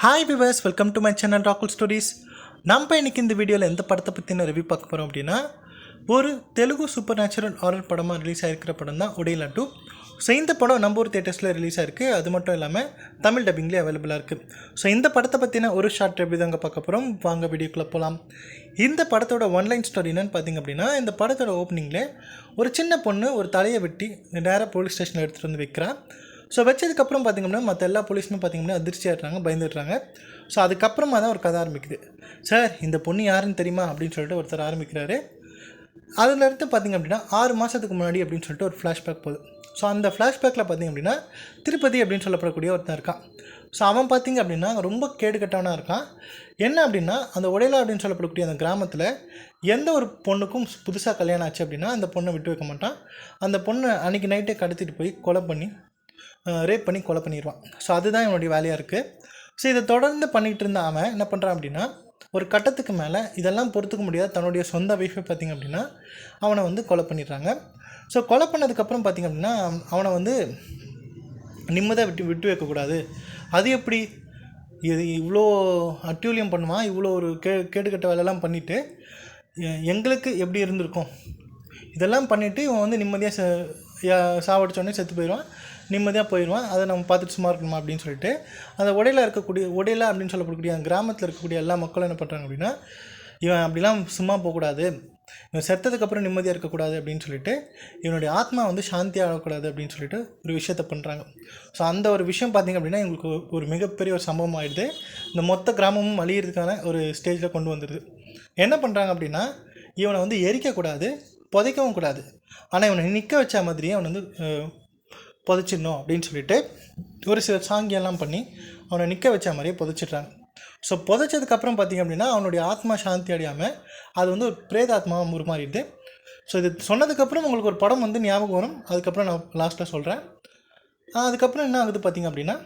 Hi viewers, welcome to my channel ராகுல் stories. நம்ம இன்றைக்கி இந்த வீடியோவில் எந்த படத்தை பற்றின ரிவ்யூ பார்க்க போகிறோம் அப்படின்னா, ஒரு தெலுங்கு சூப்பர் நேச்சுரல் ஹாரர் படமாக ரிலீஸ் ஆகிருக்கிற படம் தான் உடையிலா 2. ஸோ இந்த படம் நம்ம ஊர் தேட்டர்ஸில் ரிலீஸ் ஆகிருக்கு. அது மட்டும் இல்லாமல் தமிழ் டப்பிங்லேயே அவைலபிளாக இருக்குது. ஸோ இந்த படத்தை பற்றின ஒரு ஷார்ட் ரிவ்யூ தாங்க பார்க்க போகிறோம். வாங்க வீடியோக்குள்ளே போகலாம். இந்த படத்தோட ஒன்லைன் ஸ்டோரி என்னன்னு பார்த்திங்க அப்படின்னா, இந்த படத்தோட ஓப்பனிங்கில் ஒரு சின்ன பொண்ணு ஒரு தலையை வெட்டி நேராக போலீஸ் ஸ்டேஷனில் எடுத்துகிட்டு வந்து வைக்கிறான். ஸோ வச்சதுக்கப்புறம் பார்த்திங்கன்னா மற்ற எல்லா போலீஸுமே பார்த்திங்கன்னா அதிர்ச்சியாடுறாங்க, பயந்துடுறாங்க. ஸோ அதுக்கப்புறமா தான் ஒரு கதை ஆரம்பிக்குது. சார், இந்த பொண்ணு யாருன்னு தெரியுமா அப்படின்னு சொல்லிட்டு ஒருத்தர் ஆரம்பிக்கிறாரு. அதுலேருந்து பார்த்திங்க அப்படின்னா 6 மாதத்துக்கு முன்னாடி அப்படின்னு சொல்லிட்டு ஒரு ஃப்ளாஷ்பேக் போகுது. ஸோ அந்த ஃப்ளாஷ்பேக்கில் பார்த்திங்க அப்படின்னா திருப்பதி அப்படின்னு சொல்லப்படக்கூடிய ஒருத்தன் இருக்கான். ஸோ அவன் பார்த்திங்க அப்படின்னா ரொம்ப கேடுகட்டவனாக இருக்கான். என்ன அப்படின்னா, அந்த உடையிலா அப்படின்னு சொல்லப்படக்கூடிய அந்த கிராமத்தில் எந்த ஒரு பொண்ணுக்கும் புதுசாக கல்யாணம் ஆச்சு அப்படின்னா அந்த பொண்ணை விட்டு வைக்க மாட்டான். அந்த பொண்ணை அன்றைக்கி நைட்டே கடத்திட்டு போய் கொலை பண்ணி ரேப் பண்ணி கொலை பண்ணிடுவான். ஸோ அதுதான் இவனுடைய வேலையாக இருக்குது. ஸோ இதை தொடர்ந்து பண்ணிகிட்டு இருந்த அவன் என்ன பண்ணுறான் அப்படின்னா, ஒரு கட்டத்துக்கு மேலே இதெல்லாம் பொறுத்துக்க முடியாது தன்னுடைய சொந்த வைஃபை பார்த்திங்க அப்படின்னா அவனை வந்து கொலை பண்ணிடுறாங்க. ஸோ கொலை பண்ணதுக்கப்புறம் பார்த்திங்க அப்படின்னா அவனை வந்து நிம்மதியாக விட்டு வைக்கக்கூடாது. அது எப்படி இது இவ்வளோ அட்டூழியம் பண்ணுவான், இவ்வளோ ஒரு கேடுகட்ட வேலையெல்லாம் பண்ணிவிட்டு எங்களுக்கு எப்படி இருந்திருக்கும், இதெல்லாம் பண்ணிவிட்டு இவன் வந்து நிம்மதியாக சாவடிச்சோடனே செத்து போயிடுவான், நிம்மதியாக போயிடுவான். அதை நம்ம பார்த்துட்டு சும்மா இருக்கணுமா அப்படின்னு சொல்லிட்டு அந்த உடையிலா அப்படின்னு சொல்லப்படக்கூடிய அந்த கிராமத்தில் இருக்கக்கூடிய எல்லா மக்களும் என்ன பண்ணுறாங்க அப்படின்னா, இவன் அப்படிலாம் சும்மா போகக்கூடாது, இவன் செத்ததுக்கப்புறம் நிம்மதியாக இருக்கக்கூடாது அப்படின்னு சொல்லிட்டு இவனுடைய ஆத்மா வந்து சாந்தி ஆகக்கூடாது அப்படின்னு சொல்லிட்டு ஒரு விஷயத்தை பண்ணுறாங்க. ஸோ அந்த ஒரு விஷயம் பார்த்திங்க அப்படின்னா எங்களுக்கு ஒரு மிகப்பெரிய ஒரு சம்பவம் ஆகிடுது. இந்த மொத்த கிராமமும் அழியிறதுக்கான ஒரு ஸ்டேஜில் கொண்டு வந்துடுது. என்ன பண்ணுறாங்க அப்படின்னா, இவனை வந்து எரிக்கக்கூடாது, புதைக்கவும் கூடாது, ஆனால் இவனை நிற்க வச்ச மாதிரியே அவனை வந்து புதைச்சிடணும் அப்படின்னு சொல்லிட்டு ஒரு சில சாங்கியெல்லாம் பண்ணி அவனை நிற்க வச்ச மாதிரியே புதைச்சிட்றாங்க. ஸோ புதைச்சதுக்கப்புறம் பார்த்திங்க அப்படின்னா அவனுடைய ஆத்மா சாந்தி அடையாமல் அது வந்து ஒரு பிரேதாத்மாவை உருமாறிடுது. ஸோ இது சொன்னதுக்கப்புறம் உங்களுக்கு ஒரு படம் வந்து ஞாபகம் வரும். அதுக்கப்புறம் நான் லாஸ்ட்டாக சொல்கிறேன். அதுக்கப்புறம் என்ன ஆகுது பார்த்திங்க அப்படின்னா,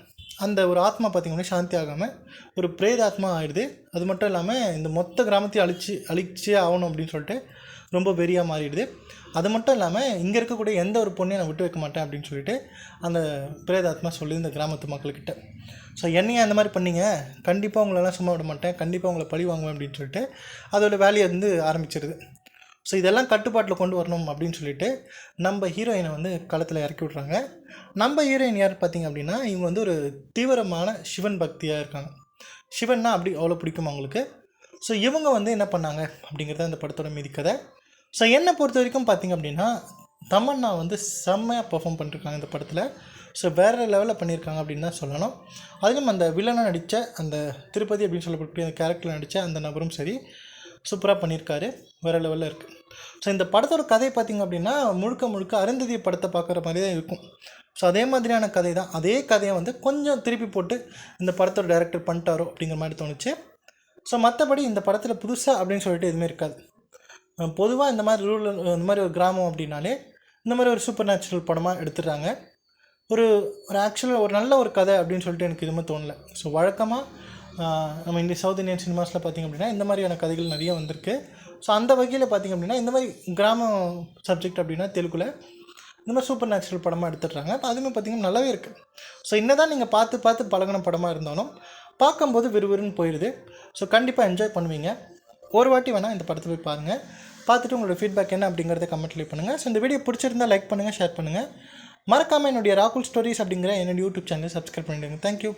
அந்த ஒரு ஆத்மா பார்த்திங்கன்னா சாந்தி ஆகாமல் ஒரு பிரேதாத்மா ஆகிடுது. அது மட்டும் இல்லாமல் இந்த மொத்த கிராமத்தையும் அழிச்சே ஆகணும் அப்படின்னு சொல்லிட்டு ரொம்ப வெறியாக மாறிடுது. அது மட்டும் இல்லாமல் இங்கே இருக்கக்கூடிய எந்த ஒரு பொண்ணையும் நான் விட்டு வைக்க மாட்டேன் அப்படின்னு சொல்லிட்டு அந்த பிரேதாத்மா சொல்லி இந்த கிராமத்து மக்கள்கிட்ட, ஸோ என்னையா அந்த மாதிரி பண்ணிங்க, கண்டிப்பாக உங்களெல்லாம் சும்மா விட மாட்டேன், கண்டிப்பாக உங்களை பழி வாங்குவேன் அப்படின்னு சொல்லிட்டு அதோடய வேலையை வந்து ஆரம்பிச்சிருது. ஸோ இதெல்லாம் கட்டுப்பாட்டில் கொண்டு வரணும் அப்படின்னு சொல்லிட்டு நம்ம ஹீரோயினை வந்து களத்தில் இறக்கி விட்றாங்க. நம்ம ஹீரோயின் யார் பார்த்திங்க அப்படின்னா, இவங்க வந்து ஒரு தீவிரமான சிவன் பக்தியாக இருக்காங்க. சிவன்னா அப்படி அவ்வளோ பிடிக்கும் அவங்களுக்கு. ஸோ இவங்க வந்து என்ன பண்ணாங்க அப்படிங்கிறத அந்த படத்தோட மீதி கதை. ஸோ என்னை பொறுத்த வரைக்கும் பார்த்திங்க அப்படின்னா, தமன்னா வந்து செம்மையாக பெர்ஃபார்ம் பண்ணியிருக்காங்க இந்த படத்தில். ஸோ வேறு லெவலில் பண்ணியிருக்காங்க அப்படின்னு தான் சொல்லணும். அதிலும் அந்த வில்லனாக நடித்த அந்த திருப்பதி அப்படின்னு சொல்லப்படக்கூடிய அந்த கேரக்டரில் நடித்த அந்த நபரும் சரி சூப்பராக பண்ணியிருக்காரு, வேறு லெவலில் இருக்குது. ஸோ இந்த படத்தோட கதை பார்த்திங்க அப்படின்னா முழுக்க அருந்ததி படத்தை பார்க்குற மாதிரி தான் இருக்கும். ஸோ அதே மாதிரியான கதை தான். அதே கதையை வந்து கொஞ்சம் திருப்பி போட்டு இந்த படத்தோட டைரக்டர் பண்ணிட்டாரோ அப்படிங்கிற மாதிரி தோணுச்சு. ஸோ மற்றபடி இந்த படத்தில் புதுசாக அப்படின்னு சொல்லிட்டு எதுவுமே இருக்காது. பொதுவாக இந்த மாதிரி ஒரு கிராமம் அப்படின்னாலே இந்த மாதிரி ஒரு சூப்பர் நேச்சுரல் படமாக எடுத்துடுறாங்க. ஒரு ஆக்சுவலாக ஒரு நல்ல ஒரு கதை அப்படின்னு சொல்லிட்டு எனக்கு எதுவுமே தோணலை. ஸோ வழக்கமாக நம்ம இந்த சவுத் இந்தியன் சினிமாஸில் பார்த்திங்க அப்படின்னா இந்த மாதிரியான கதைகள் நிறைய வந்திருக்கு. ஸோ அந்த வகையில் பார்த்திங்க அப்படின்னா இந்த மாதிரி கிராம சப்ஜெக்ட் அப்படின்னா தெலுங்கில் இந்த மாதிரி சூப்பர் நேச்சுரல் படமாக எடுத்துடுறாங்க. அதுவுமே பார்த்திங்கன்னா நல்லாவே இருக்குது. ஸோ என்ன தான் நீங்கள் பார்த்து பழகின படமாக இருந்தாலும் பார்க்கும்போது விறுவிறுன்னு போயிடுது. ஸோ கண்டிப்பாக என்ஜாய் பண்ணுவீங்க. ஒரு வாட்டி வேணால் இந்த படத்தை போய் பாருங்கள். பார்த்துட்டு உங்களோட ஃபீட்பேக் என்ன அப்படிங்கிறத கமெண்ட்ல பண்ணுங்கள். ஸோ இந்த வீடியோ பிடிச்சிருந்தால் லைக் பண்ணுங்கள், ஷேர் பண்ணுங்கள். மறக்காமல் என்னுடைய ராகுல் ஸ்டோரிஸ் அப்படிங்கிற என்னோடய யூடியூப் சேனலை சப்ஸ்கிரைப் பண்ணிவிடுங்க. தேங்க்யூ.